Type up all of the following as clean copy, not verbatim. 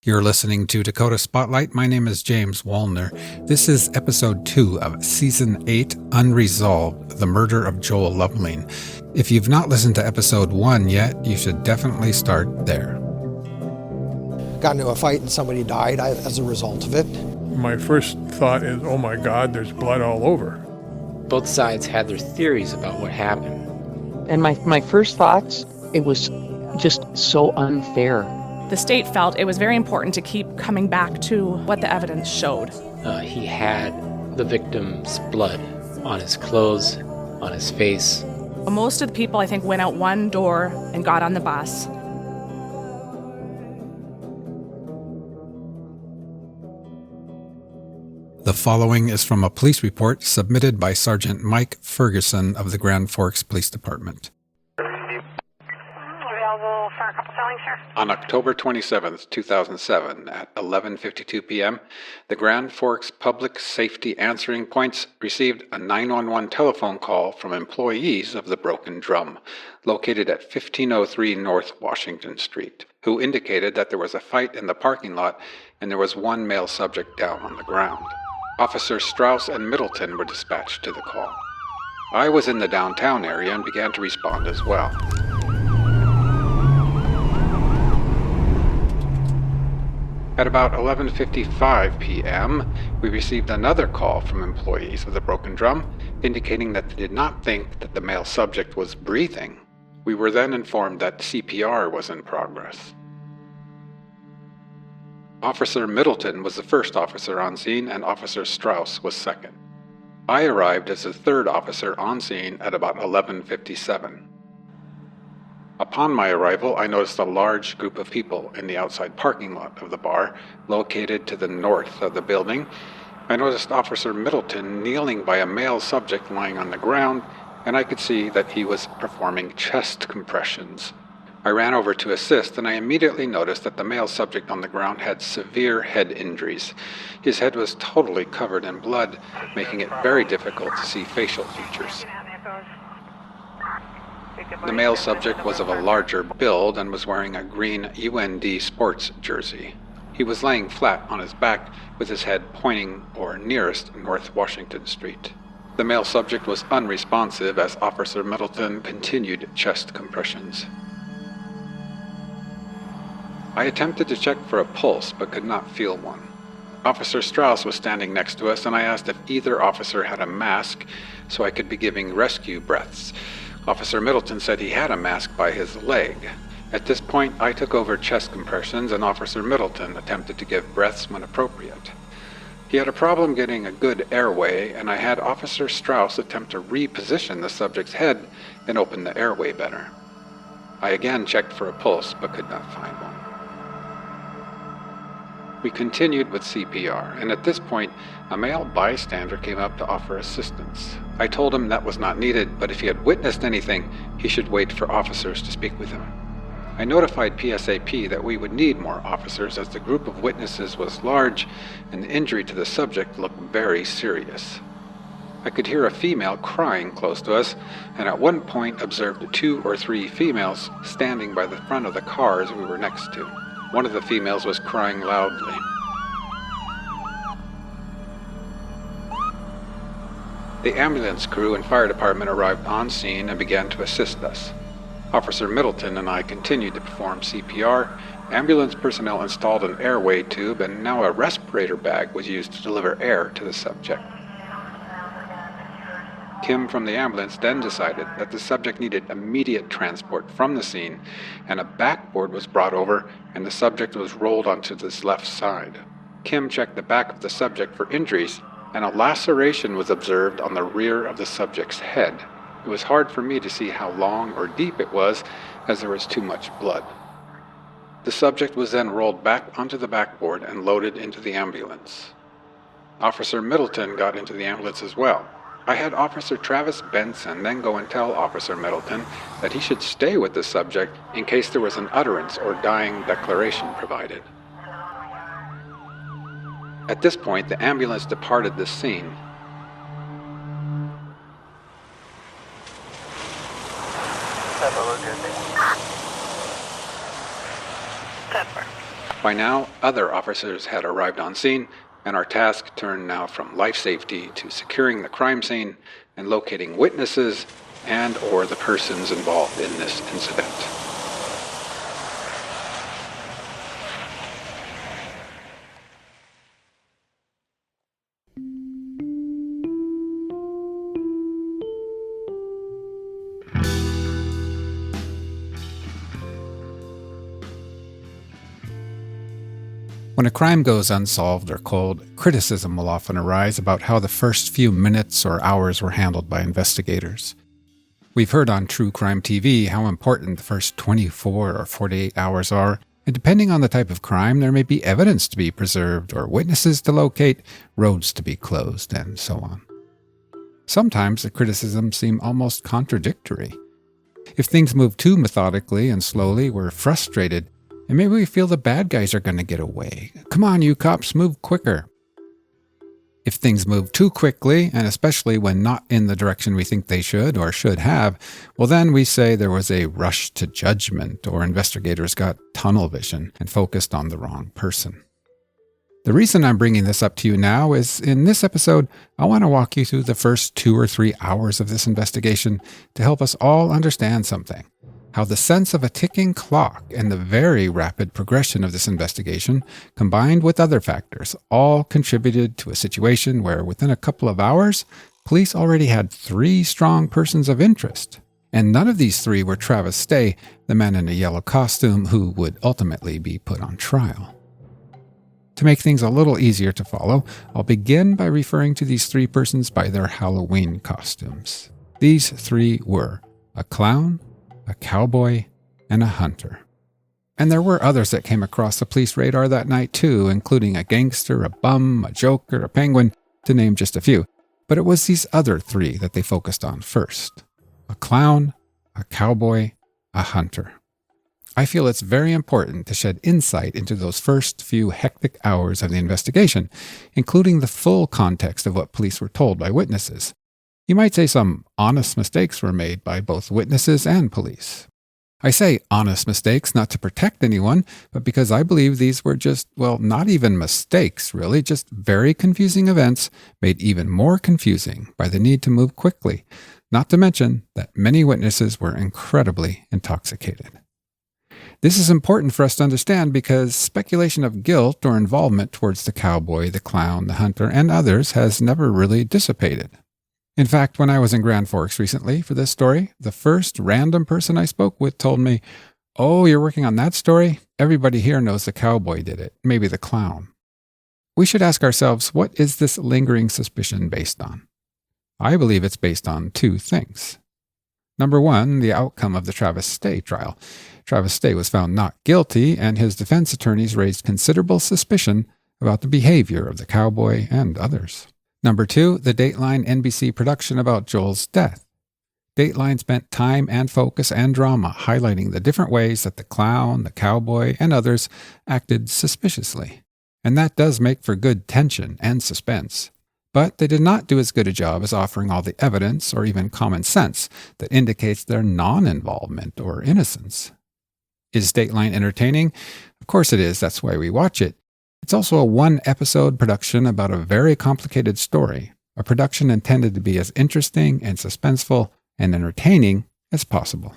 You're listening to Dakota Spotlight. My name is James Wallner. This is episode 2 of season 8, Unresolved, The Murder of Joel Lovelien. If you've not listened to episode 1 yet, you should definitely start there. Got into a fight and somebody died as a result of it. My first thought is, oh my God, there's blood all over. Both sides had their theories about what happened. And my first thoughts, it was just so unfair. The state felt it was very important to keep coming back to what the evidence showed. He had the victim's blood on his clothes, on his face. Most of the people, I think, went out one door and got on the bus. The following is from a police report submitted by Sergeant Mike Ferguson of the Grand Forks Police Department. Available for a couple fillings here. On October 27th, 2007, at 11:52 p.m., the Grand Forks Public Safety Answering Points received a 911 telephone call from employees of the Broken Drum, located at 1503 North Washington Street, who indicated that there was a fight in the parking lot and there was one male subject down on the ground. Officers Strauss and Middleton were dispatched to the call. I was in the downtown area and began to respond as well. At about 11:55 p.m., we received another call from employees of the Broken Drum, indicating that they did not think that the male subject was breathing. We were then informed that CPR was in progress. Officer Middleton was the first officer on scene, and Officer Strauss was second. I arrived as the third officer on scene at about 11:57. Upon my arrival, I noticed a large group of people in the outside parking lot of the bar, located to the north of the building. I noticed Officer Middleton kneeling by a male subject lying on the ground, and I could see that he was performing chest compressions. I ran over to assist, and I immediately noticed that the male subject on the ground had severe head injuries. His head was totally covered in blood, making it very difficult to see facial features. The male subject was of a larger build and was wearing a green UND sports jersey. He was laying flat on his back with his head pointing or nearest North Washington Street. The male subject was unresponsive as Officer Middleton continued chest compressions. I attempted to check for a pulse but could not feel one. Officer Strauss was standing next to us, and I asked if either officer had a mask so I could be giving rescue breaths. Officer Middleton said he had a mask by his leg. At this point, I took over chest compressions, and Officer Middleton attempted to give breaths when appropriate. He had a problem getting a good airway, and I had Officer Strauss attempt to reposition the subject's head and open the airway better. I again checked for a pulse, but could not find one. We continued with CPR, and at this point, a male bystander came up to offer assistance. I told him that was not needed, but if he had witnessed anything, he should wait for officers to speak with him. I notified PSAP that we would need more officers as the group of witnesses was large and the injury to the subject looked very serious. I could hear a female crying close to us, and at one point observed 2 or 3 females standing by the front of the cars we were next to. One of the females was crying loudly. The ambulance crew and fire department arrived on scene and began to assist us. Officer Middleton and I continued to perform CPR. Ambulance personnel installed an airway tube, and now a respirator bag was used to deliver air to the subject. Kim from the ambulance then decided that the subject needed immediate transport from the scene, and a backboard was brought over and the subject was rolled onto this left side. Kim checked the back of the subject for injuries, and a laceration was observed on the rear of the subject's head. It was hard for me to see how long or deep it was, as there was too much blood. The subject was then rolled back onto the backboard and loaded into the ambulance. Officer Middleton got into the ambulance as well. I had Officer Travis Benson then go and tell Officer Middleton that he should stay with the subject in case there was an utterance or dying declaration provided. At this point, the ambulance departed the scene. Pepper. By now, other officers had arrived on scene, and our task turned now from life safety to securing the crime scene and locating witnesses and or the persons involved in this incident. When a crime goes unsolved or cold, criticism will often arise about how the first few minutes or hours were handled by investigators. We've heard on true crime TV how important the first 24 or 48 hours are, and depending on the type of crime, there may be evidence to be preserved or witnesses to locate, roads to be closed, and so on. Sometimes the criticisms seem almost contradictory. If things move too methodically and slowly, we're frustrated, and maybe we feel the bad guys are going to get away. Come on, you cops, move quicker. If things move too quickly, and especially when not in the direction we think they should or should have, well then we say there was a rush to judgment or investigators got tunnel vision and focused on the wrong person. The reason I'm bringing this up to you now is in this episode, I want to walk you through the first 2 or 3 hours of this investigation to help us all understand something. How the sense of a ticking clock and the very rapid progression of this investigation, combined with other factors, all contributed to a situation where within a couple of hours, police already had 3 strong persons of interest. And none of these 3 were Travis Stay, the man in a yellow costume who would ultimately be put on trial. To make things a little easier to follow, I'll begin by referring to these 3 persons by their Halloween costumes. These 3 were a clown, a cowboy, and a hunter. And there were others that came across the police radar that night too, including a gangster, a bum, a joker, a penguin, to name just a few. But it was these other 3 that they focused on first. A clown, a cowboy, a hunter. I feel it's very important to shed insight into those first few hectic hours of the investigation, including the full context of what police were told by witnesses. You might say some honest mistakes were made by both witnesses and police. I say honest mistakes not to protect anyone, but because I believe these were just, well, not even mistakes, really, just very confusing events made even more confusing by the need to move quickly, not to mention that many witnesses were incredibly intoxicated. This is important for us to understand because speculation of guilt or involvement towards the cowboy, the clown, the hunter, and others has never really dissipated. In fact, when I was in Grand Forks recently for this story, the first random person I spoke with told me, "Oh, you're working on that story? Everybody here knows the cowboy did it, maybe the clown." We should ask ourselves, what is this lingering suspicion based on? I believe it's based on 2 things. Number 1, the outcome of the Travis Stay trial. Travis Stay was found not guilty, and his defense attorneys raised considerable suspicion about the behavior of the cowboy and others. Number 2, the Dateline NBC production about Joel's death. Dateline spent time and focus and drama highlighting the different ways that the clown, the cowboy, and others acted suspiciously. And that does make for good tension and suspense. But they did not do as good a job as offering all the evidence or even common sense that indicates their non-involvement or innocence. Is Dateline entertaining? Of course it is, that's why we watch it. It's also a 1-episode production about a very complicated story, a production intended to be as interesting and suspenseful and entertaining as possible.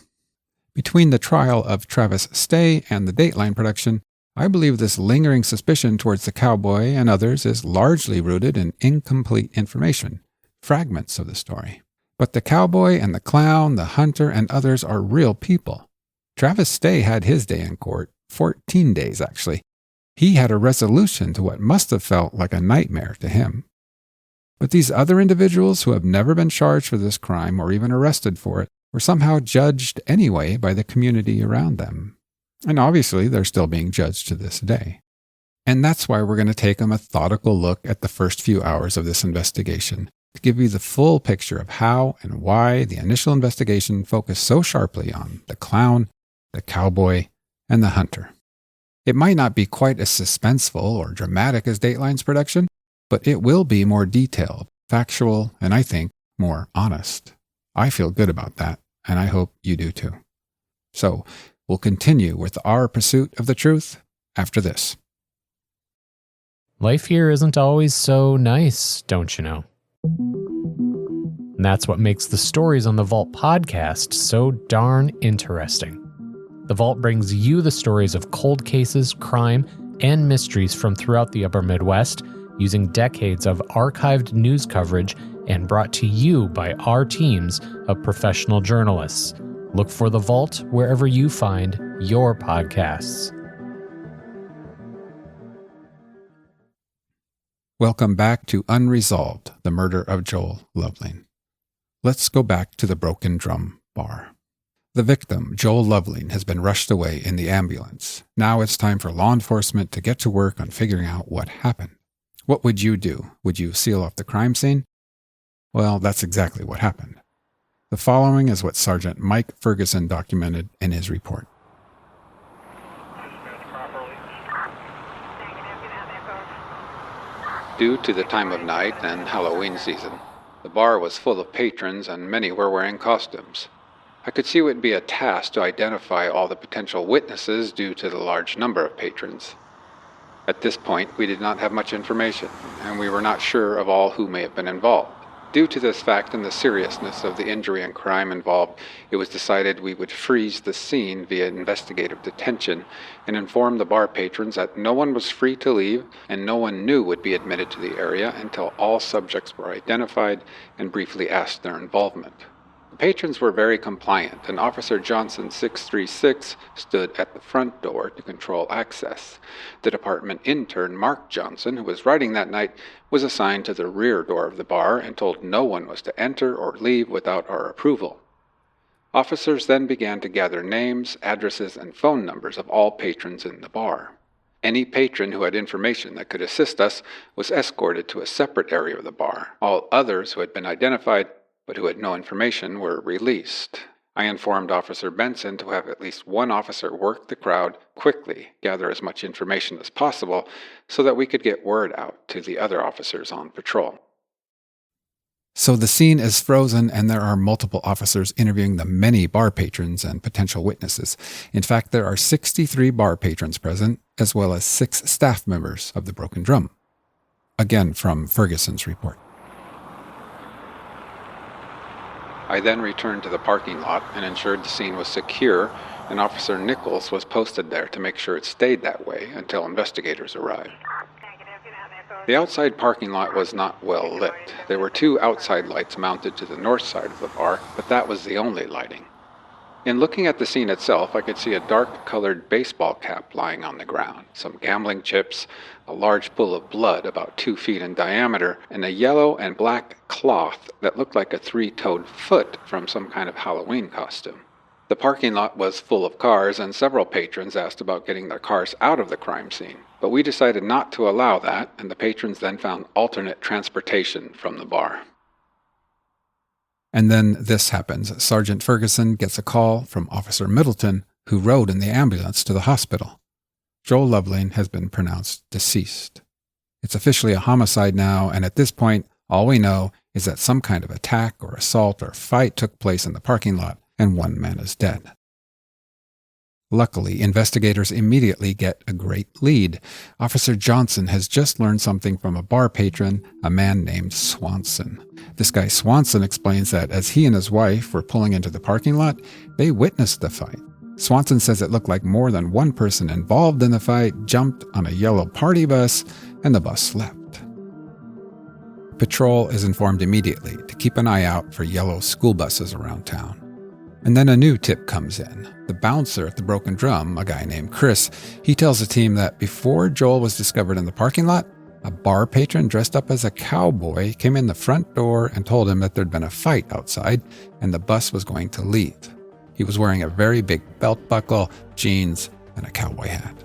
Between the trial of Travis Stay and the Dateline production, I believe this lingering suspicion towards the cowboy and others is largely rooted in incomplete information, fragments of the story. But the cowboy and the clown, the hunter, and others are real people. Travis Stay had his day in court, 14 days actually. He had a resolution to what must have felt like a nightmare to him. But these other individuals who have never been charged for this crime or even arrested for it were somehow judged anyway by the community around them. And obviously they're still being judged to this day. And that's why we're going to take a methodical look at the first few hours of this investigation to give you the full picture of how and why the initial investigation focused so sharply on the clown, the cowboy, and the hunter. It might not be quite as suspenseful or dramatic as Dateline's production, but it will be more detailed, factual, and I think more honest. I feel good about that, and I hope you do too. So, we'll continue with our pursuit of the truth after this. Life here isn't always so nice, don't you know? And that's what makes the Stories on the Vault podcast so darn interesting. The Vault brings you the stories of cold cases, crime, and mysteries from throughout the Upper Midwest, using decades of archived news coverage and brought to you by our teams of professional journalists. Look for The Vault wherever you find your podcasts. Welcome back to Unresolved, the murder of Joel Lovelien. Let's go back to the Broken Drum Bar. The victim, Joel Lovelien, has been rushed away in the ambulance. Now it's time for law enforcement to get to work on figuring out what happened. What would you do? Would you seal off the crime scene? Well, that's exactly what happened. The following is what Sergeant Mike Ferguson documented in his report. Due to the time of night and Halloween season, the bar was full of patrons and many were wearing costumes. I could see it would be a task to identify all the potential witnesses due to the large number of patrons. At this point, we did not have much information, and we were not sure of all who may have been involved. Due to this fact and the seriousness of the injury and crime involved, it was decided we would freeze the scene via investigative detention and inform the bar patrons that no one was free to leave and no one new would be admitted to the area until all subjects were identified and briefly asked their involvement. The patrons were very compliant, and Officer Johnson 636 stood at the front door to control access. The department intern, Mark Johnson, who was riding that night, was assigned to the rear door of the bar and told no one was to enter or leave without our approval. Officers then began to gather names, addresses, and phone numbers of all patrons in the bar. Any patron who had information that could assist us was escorted to a separate area of the bar. All others who had been identified but who had no information were released. I informed Officer Benson to have at least one officer work the crowd quickly, gather as much information as possible, so that we could get word out to the other officers on patrol. So the scene is frozen and there are multiple officers interviewing the many bar patrons and potential witnesses. In fact, there are 63 bar patrons present, as well as 6 staff members of the Broken Drum. Again from Ferguson's report. I then returned to the parking lot and ensured the scene was secure, and Officer Nichols was posted there to make sure it stayed that way until investigators arrived. The outside parking lot was not well lit. There were 2 outside lights mounted to the north side of the bar, but that was the only lighting. In looking at the scene itself, I could see a dark-colored baseball cap lying on the ground, some gambling chips, a large pool of blood about 2 feet in diameter, and a yellow and black cloth that looked like a 3-toed foot from some kind of Halloween costume. The parking lot was full of cars, and several patrons asked about getting their cars out of the crime scene. But we decided not to allow that, and the patrons then found alternate transportation from the bar. And then this happens. Sergeant Ferguson gets a call from Officer Middleton, who rode in the ambulance to the hospital. Joel Lovelien has been pronounced deceased. It's officially a homicide now, and at this point, all we know is that some kind of attack or assault or fight took place in the parking lot, and one man is dead. Luckily, investigators immediately get a great lead. Officer Johnson has just learned something from a bar patron, a man named Swanson. This guy Swanson explains that as he and his wife were pulling into the parking lot, they witnessed the fight. Swanson says it looked like more than one person involved in the fight jumped on a yellow party bus, and the bus left. Patrol is informed immediately to keep an eye out for yellow school buses around town. And then a new tip comes in. The bouncer at the Broken Drum, a guy named Chris, he tells the team that before Joel was discovered in the parking lot, a bar patron dressed up as a cowboy came in the front door and told him that there'd been a fight outside and the bus was going to leave. He was wearing a very big belt buckle, jeans, and a cowboy hat.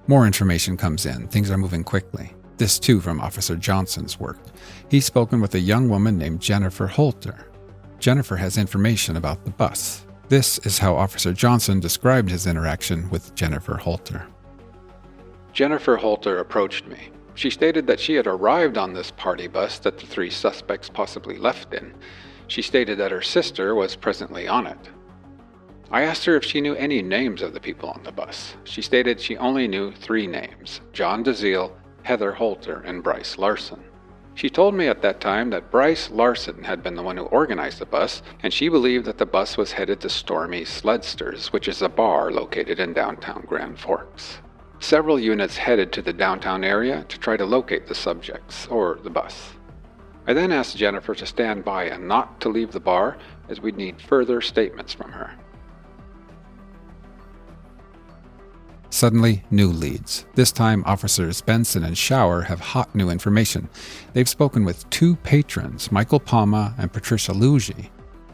More information comes in. Things are moving quickly. This too from Officer Johnson's work. He's spoken with a young woman named Jennifer Holter. Jennifer has information about the bus. This is how Officer Johnson described his interaction with Jennifer Holter. Jennifer Holter approached me. She stated that she had arrived on this party bus that the 3 suspects possibly left in. She stated that her sister was presently on it. I asked her if she knew any names of the people on the bus. She stated she only knew 3 names: John DeZiel, Heather Holter, and Bryce Larson. She told me at that time that Bryce Larson had been the one who organized the bus, and she believed that the bus was headed to Stormy Sledsters, which is a bar located in downtown Grand Forks. Several units headed to the downtown area to try to locate the subjects, or the bus. I then asked Jennifer to stand by and not to leave the bar, as we'd need further statements from her. Suddenly, new leads. This time, Officers Benson and Schauer have hot new information. They've spoken with 2 patrons, Michael Palma and Patricia Luigi.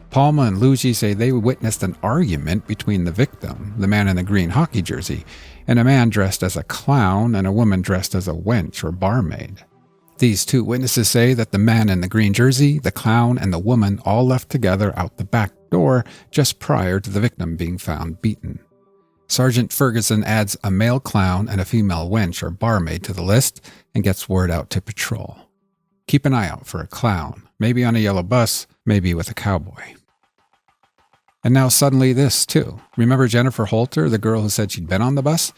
Palma and Luigi say they witnessed an argument between the victim, the man in the green hockey jersey, and a man dressed as a clown and a woman dressed as a wench or barmaid. These 2 witnesses say that the man in the green jersey, the clown, and the woman all left together out the back door just prior to the victim being found beaten. Sergeant Ferguson adds a male clown and a female wench or barmaid to the list and gets word out to patrol. Keep an eye out for a clown, maybe on a yellow bus, maybe with a cowboy. And now suddenly this, too. Remember Jennifer Holter, the girl who said she'd been on the bus?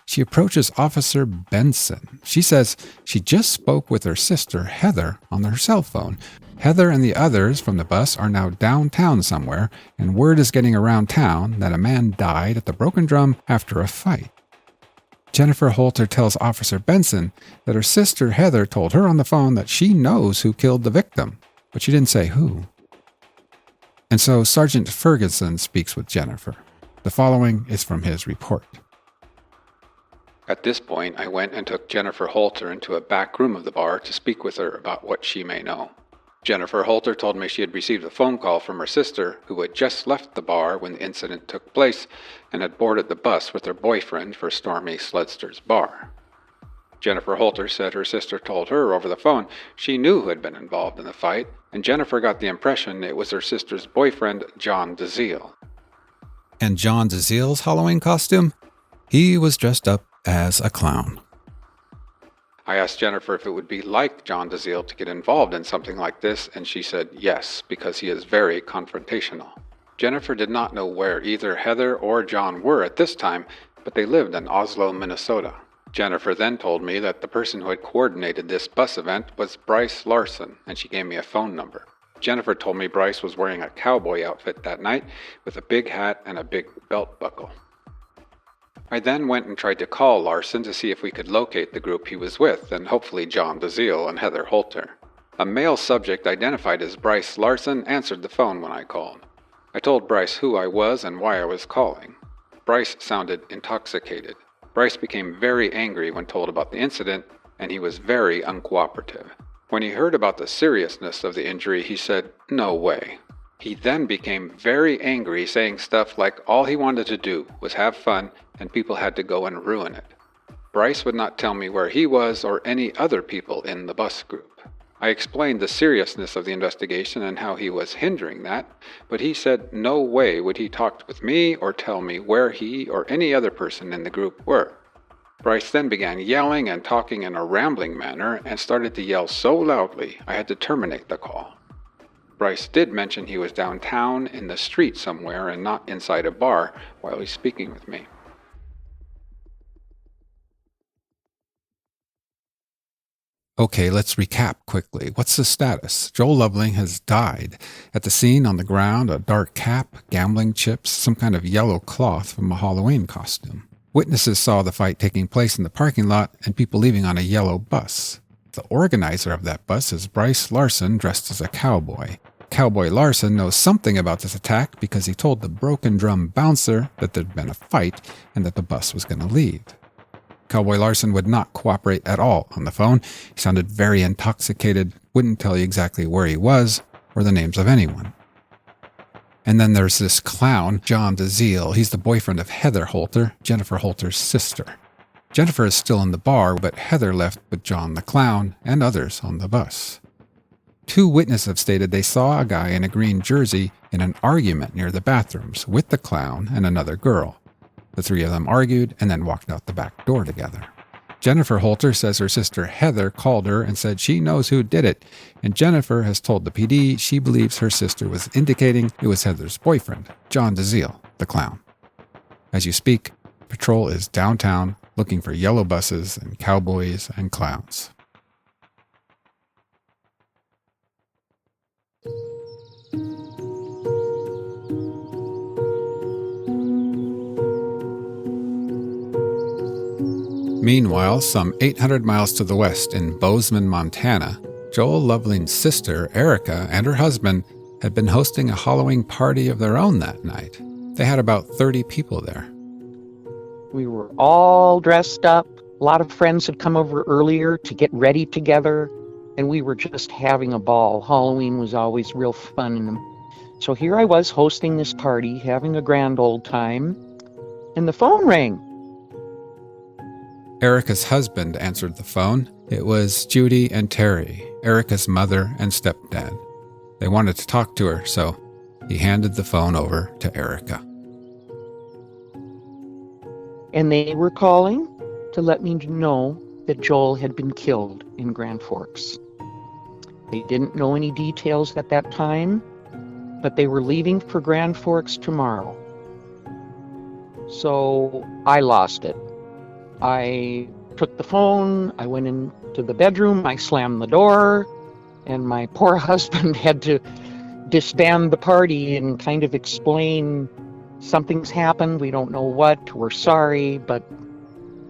She approaches Officer Benson. She says she just spoke with her sister, Heather, on her cell phone. Heather and the others from the bus are now downtown somewhere, and word is getting around town that a man died at the Broken Drum after a fight. Jennifer Holter tells Officer Benson that her sister Heather told her on the phone that she knows who killed the victim, but she didn't say who. And so Sergeant Ferguson speaks with Jennifer. The following is from his report. At this point, I went and took Jennifer Holter into a back room of the bar to speak with her about what she may know. Jennifer Holter told me she had received a phone call from her sister, who had just left the bar when the incident took place and had boarded the bus with her boyfriend for Stormy Sledster's bar. Jennifer Holter said her sister told her over the phone she knew who had been involved in the fight, and Jennifer got the impression it was her sister's boyfriend, John DeZiel. And John DeZiel's Halloween costume? He was dressed up as a clown. I asked Jennifer if it would be like John DeZiel to get involved in something like this, and she said yes, because he is very confrontational. Jennifer did not know where either Heather or John were at this time, but they lived in Oslo, Minnesota. Jennifer then told me that the person who had coordinated this bus event was Bryce Larson, and she gave me a phone number. Jennifer told me Bryce was wearing a cowboy outfit that night with a big hat and a big belt buckle. I then went and tried to call Larson to see if we could locate the group he was with, and hopefully John DeZiel and Heather Holter. A male subject identified as Bryce Larson answered the phone when I called. I told Bryce who I was and why I was calling. Bryce sounded intoxicated. Bryce became very angry when told about the incident, and he was very uncooperative. When he heard about the seriousness of the injury, he said, "No way." He then became very angry, saying stuff like all he wanted to do was have fun and people had to go and ruin it. Bryce would not tell me where he was or any other people in the bus group. I explained the seriousness of the investigation and how he was hindering that, but he said no way would he talk with me or tell me where he or any other person in the group were. Bryce then began yelling and talking in a rambling manner and started to yell so loudly I had to terminate the call. Bryce did mention he was downtown in the street somewhere and not inside a bar while he's speaking with me. Okay, let's recap quickly. What's the status? Joel Lovelien has died. At the scene on the ground, a dark cap, gambling chips, some kind of yellow cloth from a Halloween costume. Witnesses saw the fight taking place in the parking lot and people leaving on a yellow bus. The organizer of that bus is Bryce Larson dressed as a cowboy. Cowboy Larson knows something about this attack because he told the Broken Drum bouncer that there'd been a fight and that the bus was going to leave. Cowboy Larson would not cooperate at all on the phone. He sounded very intoxicated, wouldn't tell you exactly where he was or the names of anyone. And then there's this clown, John DeZiel. He's the boyfriend of Heather Holter, Jennifer Holter's sister. Jennifer is still in the bar, but Heather left with John the clown and others on the bus. 2 witnesses have stated they saw a guy in a green jersey in an argument near the bathrooms with the clown and another girl. The 3 of them argued and then walked out the back door together. Jennifer Holter says her sister Heather called her and said she knows who did it, and Jennifer has told the PD she believes her sister was indicating it was Heather's boyfriend, John DeZiel. the clown. As you speak, patrol is downtown looking for yellow buses and cowboys and clowns. Meanwhile, some 800 miles to the west in Bozeman, Montana, Joel Lovelien's sister, Erica, and her husband had been hosting a Halloween party of their own that night. They had about 30 people there. We were all dressed up. A lot of friends had come over earlier to get ready together, and we were just having a ball. Halloween was always real fun. So here I was hosting this party, having a grand old time, and the phone rang. Erica's husband answered the phone. It was Judy and Terry, Erica's mother and stepdad. They wanted to talk to her, so he handed the phone over to Erica. And they were calling to let me know that Joel had been killed in Grand Forks. They didn't know any details at that time, but they were leaving for Grand Forks tomorrow. So I lost it. I took the phone, I went into the bedroom, I slammed the door, and my poor husband had to disband the party and kind of explain something's happened, we don't know what, we're sorry, but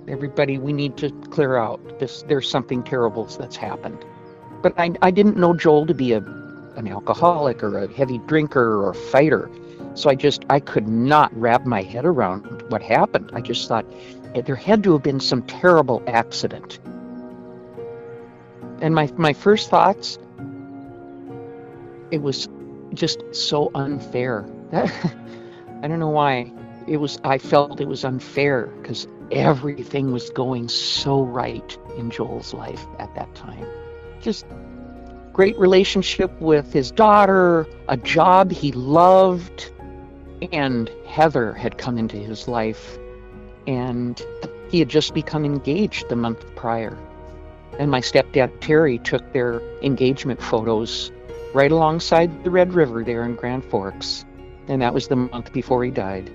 everybody, we need to clear out. There's something terrible that's happened. But I didn't know Joel to be an alcoholic or a heavy drinker or a fighter. So I could not wrap my head around what happened. I just thought there had to have been some terrible accident. And my first thoughts, it was just so unfair. I don't know why. I felt it was unfair because everything was going so right in Joel's life at that time. Just great relationship with his daughter, a job he loved, and Heather had come into his life, and he had just become engaged the month prior. And my stepdad Terry took their engagement photos right alongside the Red River there in Grand Forks, and that was the month before he died.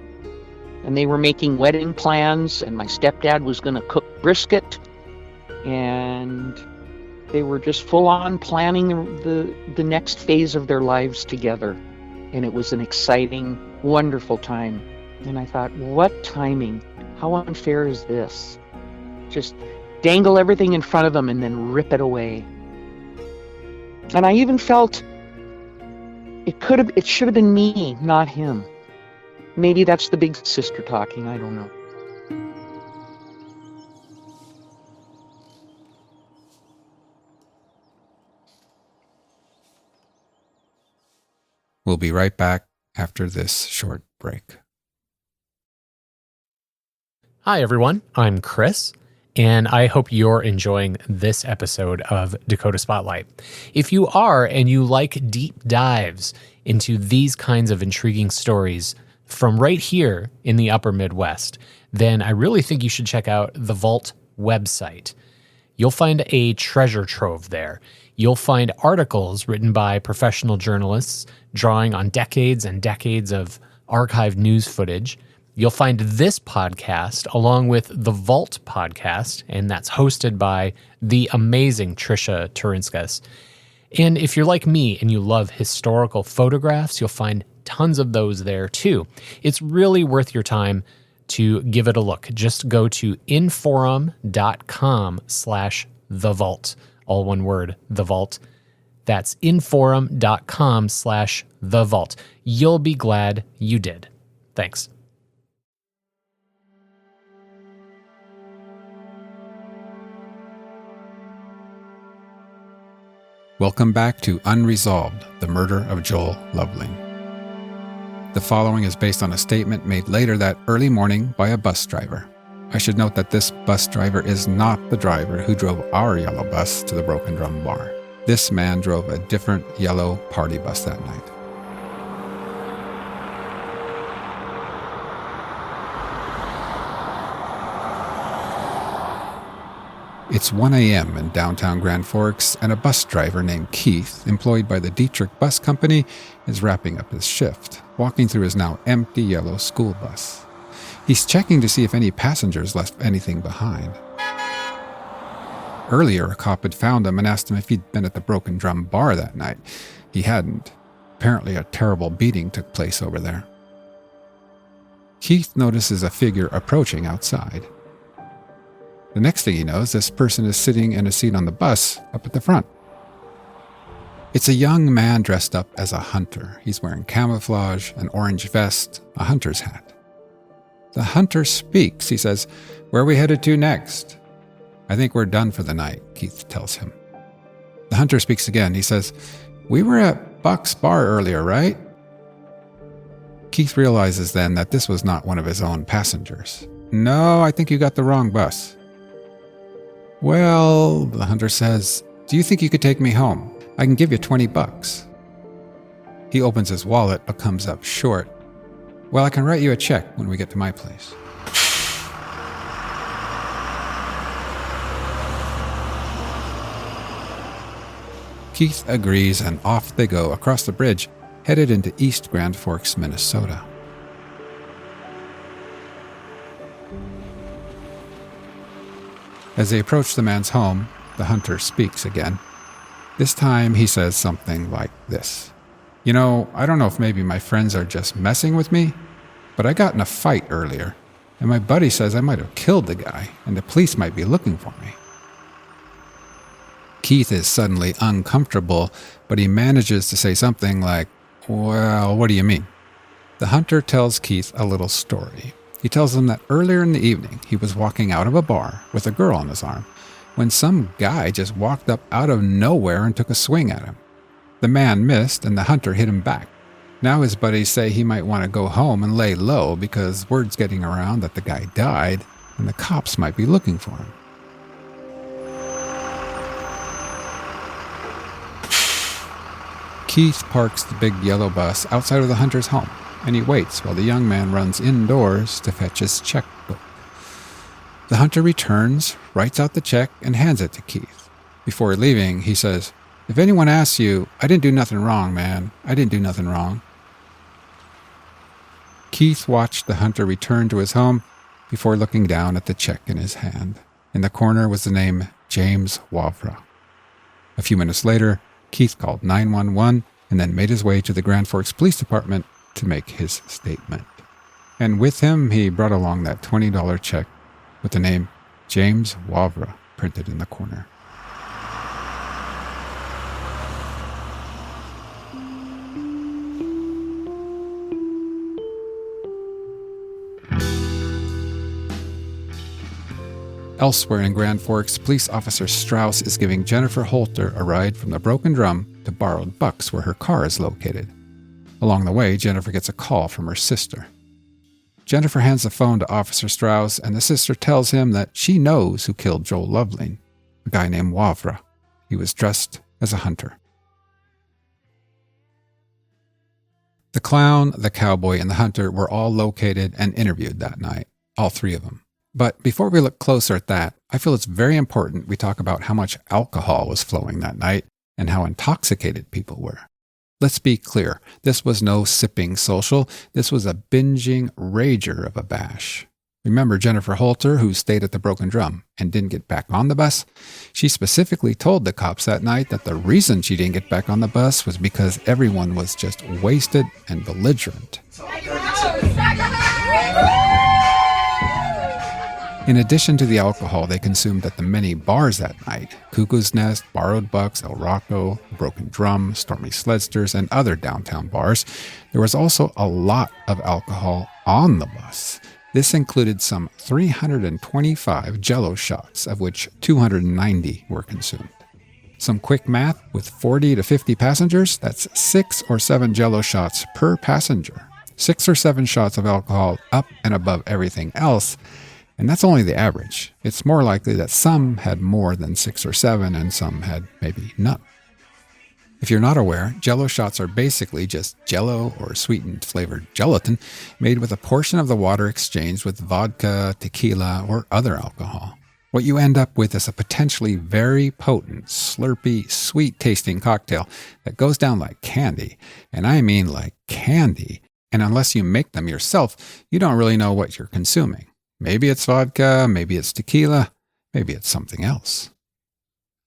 And they were making wedding plans, and my stepdad was going to cook brisket, and they were just full on planning the next phase of their lives together. And it was an exciting, wonderful time. And I thought, what timing? How unfair is this? Just dangle everything in front of them and then rip it away. And I even felt it should have been me, not him. Maybe that's the big sister talking, I don't know. We'll be right back after this short break. Hi, everyone. I'm Chris, and I hope you're enjoying this episode of Dakota Spotlight. If you are, and you like deep dives into these kinds of intriguing stories from right here in the upper Midwest, then I really think you should check out the Vault website. You'll find a treasure trove there. You'll find articles written by professional journalists drawing on decades and decades of archived news footage. You'll find this podcast along with the Vault podcast, and that's hosted by the amazing Trisha Turinskas. And if you're like me and you love historical photographs, you'll find tons of those there too. It's really worth your time to give it a look. Just go to inforum.com/thevault. All one word, the vault. That's inforum.com/thevault. You'll be glad you did. Thanks. Welcome back to Unresolved, the murder of Joel Lovelien. The following is based on a statement made later that early morning by a bus driver. I should note that this bus driver is not the driver who drove our yellow bus to the Broken Drum Bar. This man drove a different yellow party bus that night. It's 1 a.m. in downtown Grand Forks, and a bus driver named Keith, employed by the Dietrich Bus Company, is wrapping up his shift, walking through his now empty yellow school bus. He's checking to see if any passengers left anything behind. Earlier, a cop had found him and asked him if he'd been at the Broken Drum bar that night. He hadn't. Apparently, a terrible beating took place over there. Keith notices a figure approaching outside. The next thing he knows, this person is sitting in a seat on the bus up at the front. It's a young man dressed up as a hunter. He's wearing camouflage, an orange vest, a hunter's hat. The hunter speaks. He says, "Where are we headed to next?" "I think we're done for the night," Keith tells him. The hunter speaks again. He says, "We were at Buck's bar earlier, right?" Keith realizes then that this was not one of his own passengers. "No, I think you got the wrong bus." "Well," the hunter says, "do you think you could take me home? I can give you $20. He opens his wallet but comes up short. "Well, I can write you a check when we get to my place." Keith agrees, and off they go across the bridge, headed into East Grand Forks, Minnesota. As they approach the man's home, the hunter speaks again. This time he says something like this. "You know, I don't know if maybe my friends are just messing with me, but I got in a fight earlier, and my buddy says I might have killed the guy, and the police might be looking for me." Keith is suddenly uncomfortable, but he manages to say something like, "Well, what do you mean?" The hunter tells Keith a little story. He tells him that earlier in the evening he was walking out of a bar with a girl on his arm when some guy just walked up out of nowhere and took a swing at him. The man missed and the hunter hit him back. Now his buddies say he might want to go home and lay low because word's getting around that the guy died and the cops might be looking for him. Keith parks the big yellow bus outside of the hunter's home, and he waits while the young man runs indoors to fetch his checkbook. The hunter returns, writes out the check, and hands it to Keith. Before leaving, he says, "If anyone asks you, I didn't do nothing wrong, man. I didn't do nothing wrong." Keith watched the hunter return to his home before looking down at the check in his hand. In the corner was the name James Wavra. A few minutes later, Keith called 911 and then made his way to the Grand Forks Police Department to make his statement. And with him, he brought along that $20 check with the name James Wavra printed in the corner. Elsewhere in Grand Forks, police officer Strauss is giving Jennifer Holter a ride from the Broken Drum to Borrowed Bucks, where her car is located. Along the way, Jennifer gets a call from her sister. Jennifer hands the phone to Officer Strauss, and the sister tells him that she knows who killed Joel Lovelien, a guy named Wavra. He was dressed as a hunter. The clown, the cowboy, and the hunter were all located and interviewed that night, all three of them. But before we look closer at that, I feel it's very important we talk about how much alcohol was flowing that night and how intoxicated people were. Let's be clear, this was no sipping social. This was a binging rager of a bash. Remember Jennifer Holter, who stayed at the Broken Drum and didn't get back on the bus? She specifically told the cops that night that the reason she didn't get back on the bus was because everyone was just wasted and belligerent. In addition to the alcohol they consumed at the many bars that night, Cuckoo's Nest, Borrowed Bucks, El Rocco, Broken Drum, Stormy Sledsters, and other downtown bars, there was also a lot of alcohol on the bus. This included some 325 Jell-O shots, of which 290 were consumed. Some quick math, with 40 to 50 passengers, that's 6 or 7 Jell-O shots per passenger. 6 or 7 shots of alcohol up and above everything else. And that's only the average. It's more likely that some had more than 6 or 7 and some had maybe none. If you're not aware, Jell-O shots are basically just Jell-O or sweetened flavored gelatin made with a portion of the water exchanged with vodka, tequila, or other alcohol. What you end up with is a potentially very potent, slurpy, sweet-tasting cocktail that goes down like candy, and I mean like candy, and unless you make them yourself, you don't really know what you're consuming. Maybe it's vodka, maybe it's tequila, maybe it's something else.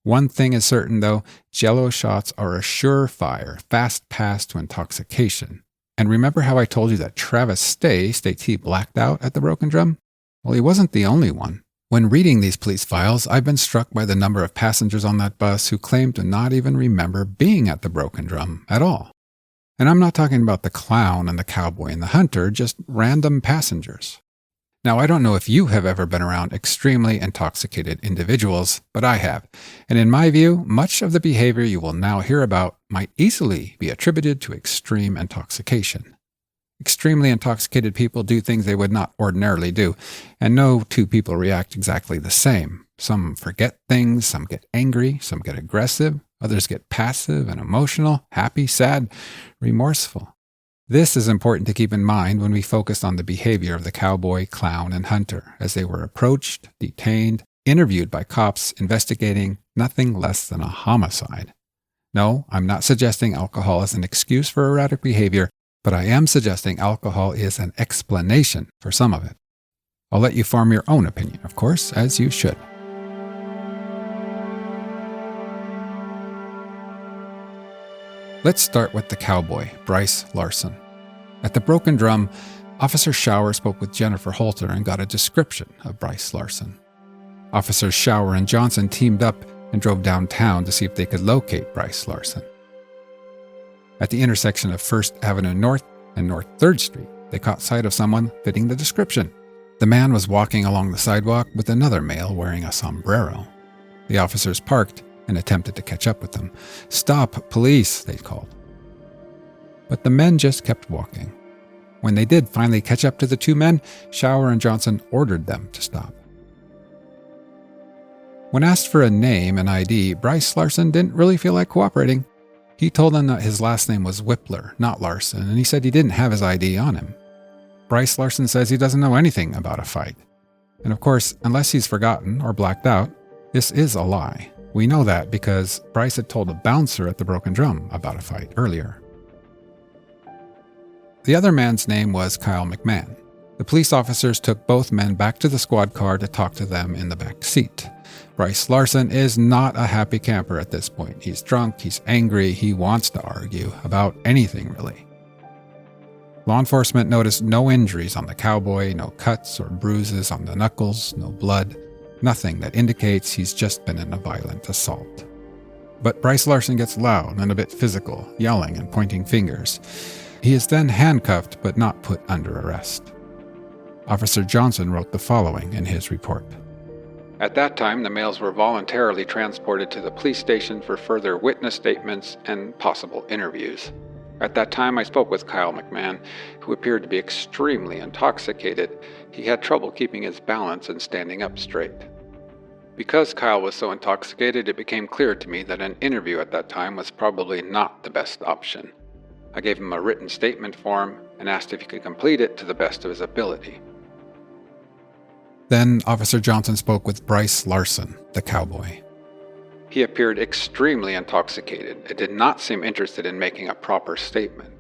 One thing is certain, though, Jell-O shots are a surefire, fast pass to intoxication. And remember how I told you that Travis states he blacked out at the Broken Drum? Well, he wasn't the only one. When reading these police files, I've been struck by the number of passengers on that bus who claim to not even remember being at the Broken Drum at all. And I'm not talking about the clown and the cowboy and the hunter, just random passengers. Now, I don't know if you have ever been around extremely intoxicated individuals, but I have. And in my view, much of the behavior you will now hear about might easily be attributed to extreme intoxication. Extremely intoxicated people do things they would not ordinarily do, and no two people react exactly the same. Some forget things, some get angry, some get aggressive, others get passive and emotional, happy, sad, remorseful. This is important to keep in mind when we focus on the behavior of the cowboy, clown, and hunter as they were approached, detained, interviewed by cops investigating nothing less than a homicide. No, I'm not suggesting alcohol is an excuse for erratic behavior, but I am suggesting alcohol is an explanation for some of it. I'll let you form your own opinion, of course, as you should. Let's start with the cowboy, Bryce Larson. At the Broken Drum, Officer Shower spoke with Jennifer Holter and got a description of Bryce Larson. Officers Shower and Johnson teamed up and drove downtown to see if they could locate Bryce Larson. At the intersection of 1st Avenue North and North 3rd Street, they caught sight of someone fitting the description. The man was walking along the sidewalk with another male wearing a sombrero. The officers parked and attempted to catch up with them. "Stop, police," they called. But the men just kept walking. When they did finally catch up to the two men, Shower and Johnson ordered them to stop. When asked for a name and ID, Bryce Larson didn't really feel like cooperating. He told them that his last name was Whippler, not Larson, and he said he didn't have his ID on him. Bryce Larson says he doesn't know anything about a fight. And of course, unless he's forgotten or blacked out, this is a lie. We know that because Bryce had told a bouncer at the Broken Drum about a fight earlier. The other man's name was Kyle McMahon. The police officers took both men back to the squad car to talk to them in the back seat. Bryce Larson is not a happy camper at this point. He's drunk, he's angry, he wants to argue about anything really. Law enforcement noticed no injuries on the cowboy, no cuts or bruises on the knuckles, no blood. Nothing that indicates he's just been in a violent assault. But Bryce Larson gets loud and a bit physical, yelling and pointing fingers. He is then handcuffed but not put under arrest. Officer Johnson wrote the following in his report. At that time, the males were voluntarily transported to the police station for further witness statements and possible interviews. At that time, I spoke with Kyle McMahon, who appeared to be extremely intoxicated. He had trouble keeping his balance and standing up straight. Because Kyle was so intoxicated, it became clear to me that an interview at that time was probably not the best option. I gave him a written statement form and asked if he could complete it to the best of his ability. Then Officer Johnson spoke with Bryce Larson, the cowboy. He appeared extremely intoxicated and did not seem interested in making a proper statement.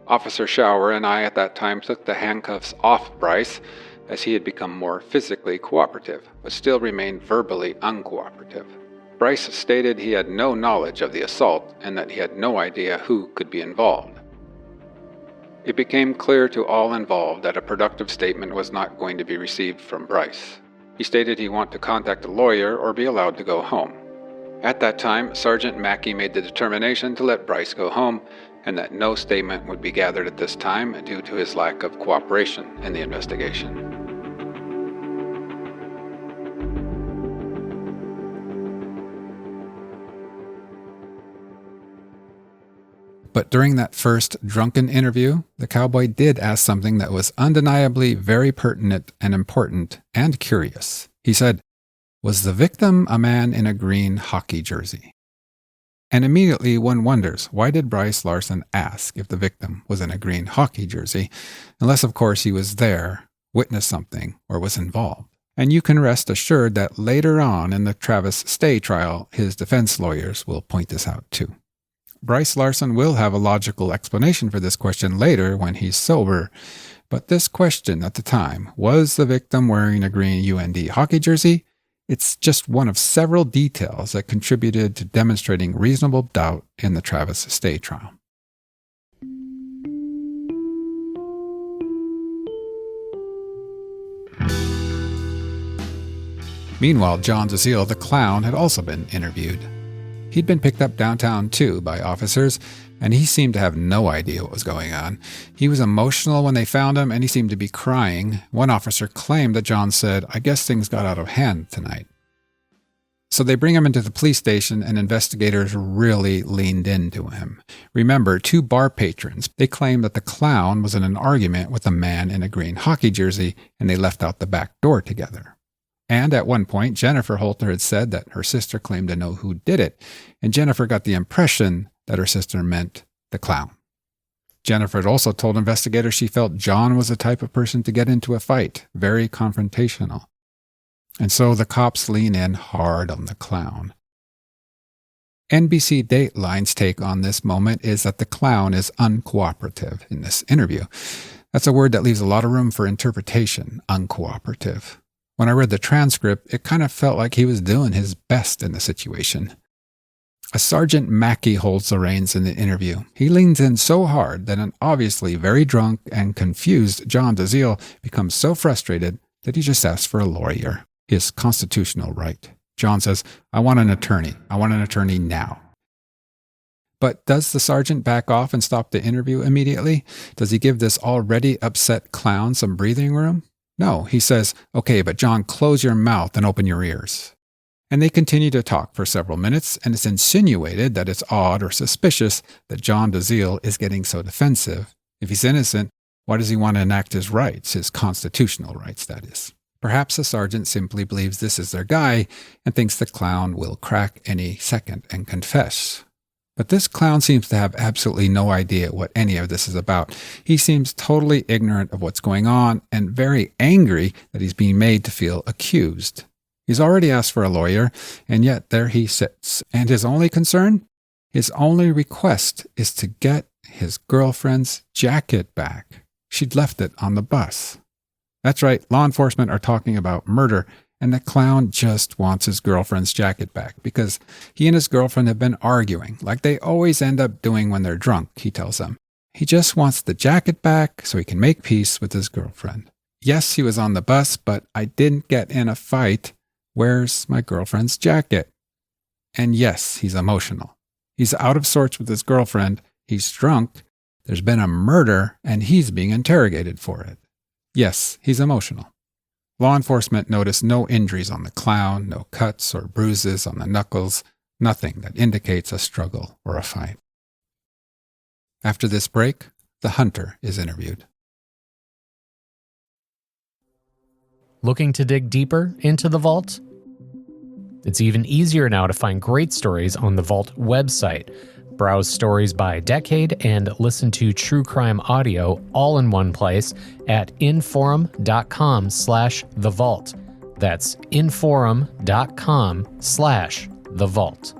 Officer Shower and I at that time took the handcuffs off Bryce as he had become more physically cooperative, but still remained verbally uncooperative. Bryce stated he had no knowledge of the assault and that he had no idea who could be involved. It became clear to all involved that a productive statement was not going to be received from Bryce. He stated he wanted to contact a lawyer or be allowed to go home. At that time, Sergeant Mackey made the determination to let Bryce go home and that no statement would be gathered at this time due to his lack of cooperation in the investigation. But during that first drunken interview, the cowboy did ask something that was undeniably very pertinent and important and curious. He said, "Was the victim a man in a green hockey jersey?" And immediately one wonders, why did Bryce Larson ask if the victim was in a green hockey jersey, unless of course he was there, witnessed something, or was involved? And you can rest assured that later on in the Travis Stay trial, his defense lawyers will point this out too. Bryce Larson will have a logical explanation for this question later when he's sober, but this question at the time, was the victim wearing a green UND hockey jersey? It's just one of several details that contributed to demonstrating reasonable doubt in the Travis Stay trial. Meanwhile, John DeZiel, the clown, had also been interviewed. He'd been picked up downtown too by officers, and he seemed to have no idea what was going on. He was emotional when they found him, and he seemed to be crying. One officer claimed that John said, "I guess things got out of hand tonight." So they bring him into the police station, and investigators really leaned into him. Remember, 2 bar patrons, they claimed that the clown was in an argument with a man in a green hockey jersey, and they left out the back door together. And at one point, Jennifer Holter had said that her sister claimed to know who did it, and Jennifer got the impression that her sister meant the clown. Jennifer had also told investigators she felt John was the type of person to get into a fight, very confrontational. And so the cops lean in hard on the clown. NBC Dateline's take on this moment is that the clown is uncooperative in this interview. That's a word that leaves a lot of room for interpretation, uncooperative. When I read the transcript, it kind of felt like he was doing his best in the situation. A Sergeant Mackey holds the reins in the interview. He leans in so hard that an obviously very drunk and confused John DeZiel becomes so frustrated that he just asks for a lawyer, his constitutional right. John says, "I want an attorney. I want an attorney now." But does the sergeant back off and stop the interview immediately? Does he give this already upset clown some breathing room? No, he says, "Okay, but John, close your mouth and open your ears." And they continue to talk for several minutes, and it's insinuated that it's odd or suspicious that John DeZiel is getting so defensive. If he's innocent, why does he want to enact his rights, his constitutional rights, that is? Perhaps the sergeant simply believes this is their guy and thinks the clown will crack any second and confess. But this clown seems to have absolutely no idea what any of this is about. He seems totally ignorant of what's going on and very angry that he's being made to feel accused. He's already asked for a lawyer, and yet there he sits. And his only concern? His only request is to get his girlfriend's jacket back. She'd left it on the bus. That's right, law enforcement are talking about murder, and the clown just wants his girlfriend's jacket back because he and his girlfriend have been arguing, like they always end up doing when they're drunk, he tells them. He just wants the jacket back so he can make peace with his girlfriend. Yes, he was on the bus, but I didn't get in a fight. Where's my girlfriend's jacket? And yes, he's emotional. He's out of sorts with his girlfriend. He's drunk. There's been a murder, and he's being interrogated for it. Yes, he's emotional. Law enforcement noticed no injuries on the clown, no cuts or bruises on the knuckles, nothing that indicates a struggle or a fight. After this break, the hunter is interviewed. Looking to dig deeper into the vault? It's even easier now to find great stories on the Vault website. Browse stories by decade and listen to true crime audio all in one place at inforum.com/thevault. That's inforum.com/thevault.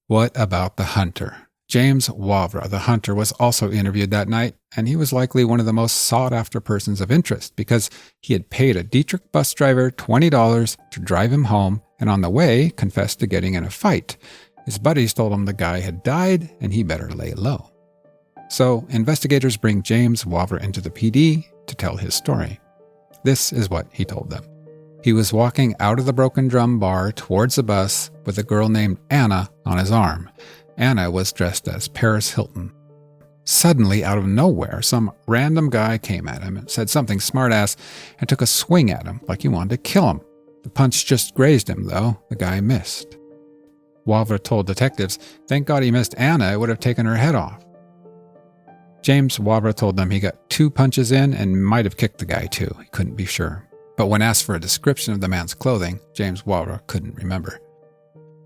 What about the hunter? James Wavra, the hunter, was also interviewed that night, and he was likely one of the most sought-after persons of interest because he had paid a Dietrich bus driver $20 to drive him home, and on the way confessed to getting in a fight. His buddies told him the guy had died and he better lay low. So investigators bring James Wavra into the PD to tell his story. This is what he told them. He was walking out of the Broken Drum bar towards the bus with a girl named Anna on his arm. Anna was dressed as Paris Hilton. Suddenly, out of nowhere, some random guy came at him and said something smart-ass and took a swing at him like he wanted to kill him. The punch just grazed him, though. The guy missed. Wavra told detectives, thank God he missed Anna, it would have taken her head off. James Wavra told them he got 2 punches in and might have kicked the guy too. He couldn't be sure. But when asked for a description of the man's clothing, James Wavra couldn't remember.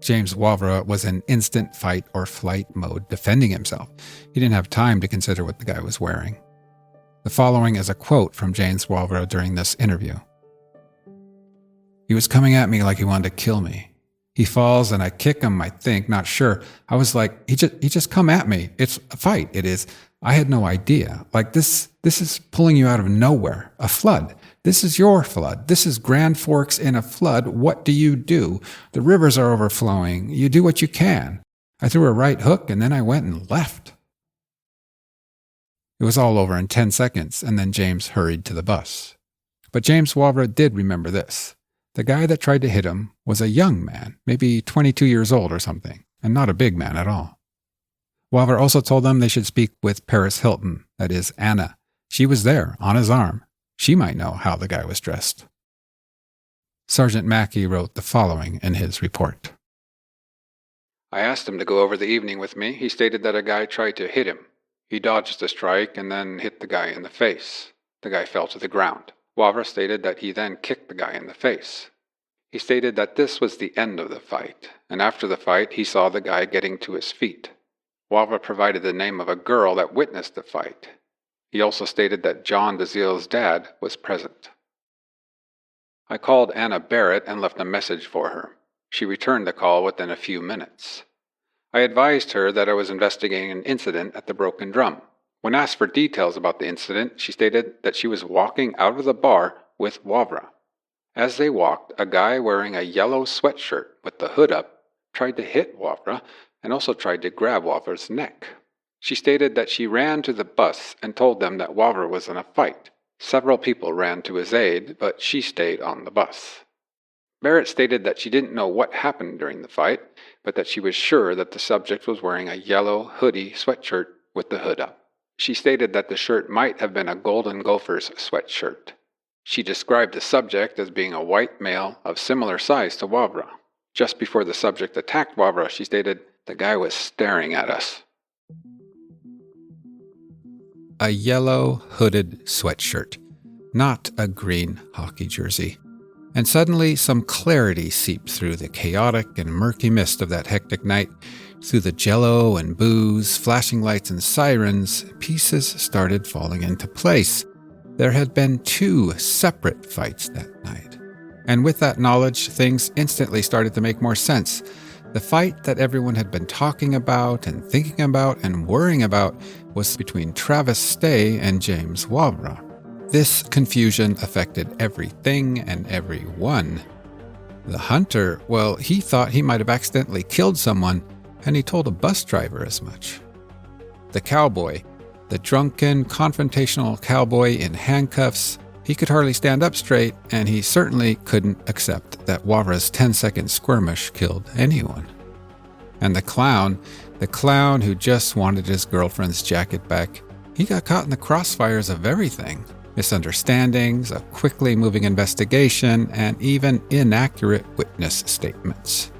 James Wavra was in instant fight or flight mode, defending himself. He didn't have time to consider what the guy was wearing. The following is a quote from James Walbro during this interview. "He was coming at me like he wanted to kill me. He falls and I kick him, I think, not sure. I was like, he just come at me. It's a fight, it is. I had no idea. Like this is pulling you out of nowhere. A flood. This is your flood. This is Grand Forks in a flood. What do? The rivers are overflowing. You do what you can. I threw a right hook and then I went and left." It was all over in 10 seconds, and then James hurried to the bus. But James Walbro did remember this. The guy that tried to hit him was a young man, maybe 22 years old or something, and not a big man at all. Walbro also told them they should speak with Paris Hilton, that is, Anna. She was there, on his arm. She might know how the guy was dressed. Sergeant Mackey wrote the following in his report. "I asked him to go over the evening with me. He stated that a guy tried to hit him. He dodged the strike and then hit the guy in the face. The guy fell to the ground. Walbro stated that he then kicked the guy in the face. He stated that this was the end of the fight, and after the fight he saw the guy getting to his feet. Walbro provided the name of a girl that witnessed the fight. He also stated that John DeZiel's dad was present. I called Anna Barrett and left a message for her. She returned the call within a few minutes. I advised her that I was investigating an incident at the Broken Drum. When asked for details about the incident, she stated that she was walking out of the bar with Walbro. As they walked, a guy wearing a yellow sweatshirt with the hood up tried to hit Walbro and also tried to grab Walbro's neck. She stated that she ran to the bus and told them that Walbro was in a fight. Several people ran to his aid, but she stayed on the bus. Barrett stated that she didn't know what happened during the fight, but that she was sure that the subject was wearing a yellow hoodie sweatshirt with the hood up. She stated that the shirt might have been a Golden Gophers sweatshirt. She described the subject as being a white male of similar size to Walbro. Just before the subject attacked Walbro, she stated, "The guy was staring at us." A yellow hooded sweatshirt, not a green hockey jersey. And suddenly some clarity seeped through the chaotic and murky mist of that hectic night. Through the jello and booze, flashing lights and sirens, pieces started falling into place. There had been 2 separate fights that night. And with that knowledge, things instantly started to make more sense. The fight that everyone had been talking about and thinking about and worrying about was between Travis Stay and James Walbro. This confusion affected everything and everyone. The hunter, well, he thought he might have accidentally killed someone, and he told a bus driver as much. The cowboy, the drunken, confrontational cowboy in handcuffs, he could hardly stand up straight, and he certainly couldn't accept that Walbro's 10-second skirmish killed anyone. And the clown who just wanted his girlfriend's jacket back, he got caught in the crossfires of everything. Misunderstandings, a quickly moving investigation, and even inaccurate witness statements.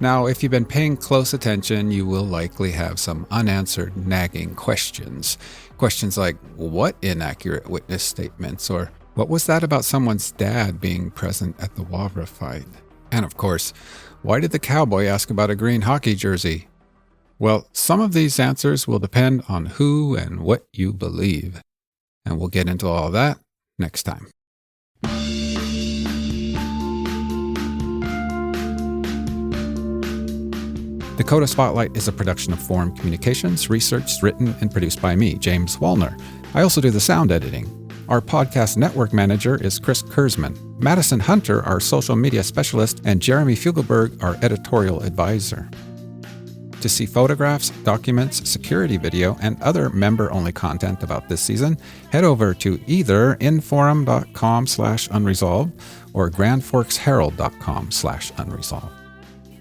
Now, if you've been paying close attention, you will likely have some unanswered nagging questions. Questions like, what inaccurate witness statements? Or what was that about someone's dad being present at the Walbro fight? And of course, why did the cowboy ask about a green hockey jersey? Well, some of these answers will depend on who and what you believe. And we'll get into all that next time. Dakota Spotlight is a production of Forum Communications, researched, written, and produced by me, James Wallner. I also do the sound editing. Our podcast network manager is Chris Kurzman. Madison Hunter, our social media specialist, and Jeremy Fugelberg, our editorial advisor. To see photographs, documents, security video, and other member-only content about this season, head over to either inforum.com/unresolved or grandforksherald.com/unresolved.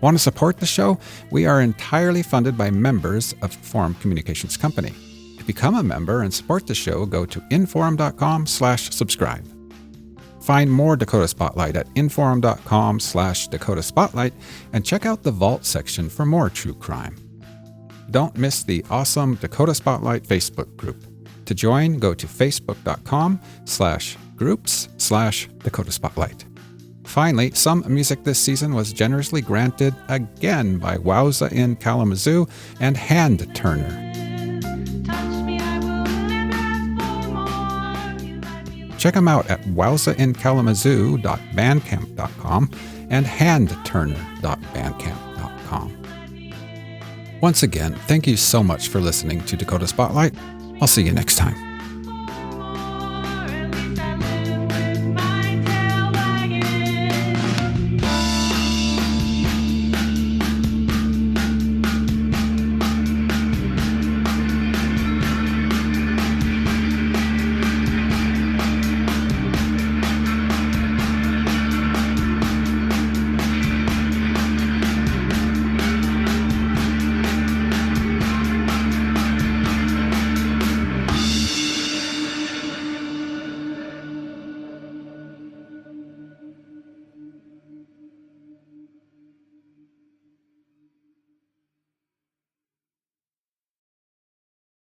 Want to support the show? We are entirely funded by members of Forum Communications Company. To become a member and support the show, go to inforum.com/subscribe. Find more Dakota Spotlight at inforum.com/Dakota Spotlight and check out the Vault section for more true crime. Don't miss the awesome Dakota Spotlight Facebook group. To join, go to facebook.com/groups/Dakota Spotlight. Finally, some music this season was generously granted again by Wowza in Kalamazoo and Hand Turner. Touch me, I will never check them out at wowzaincalamazoo.bandcamp.com and handturner.bandcamp.com. Once again, thank you so much for listening to Dakota Spotlight. I'll see you next time.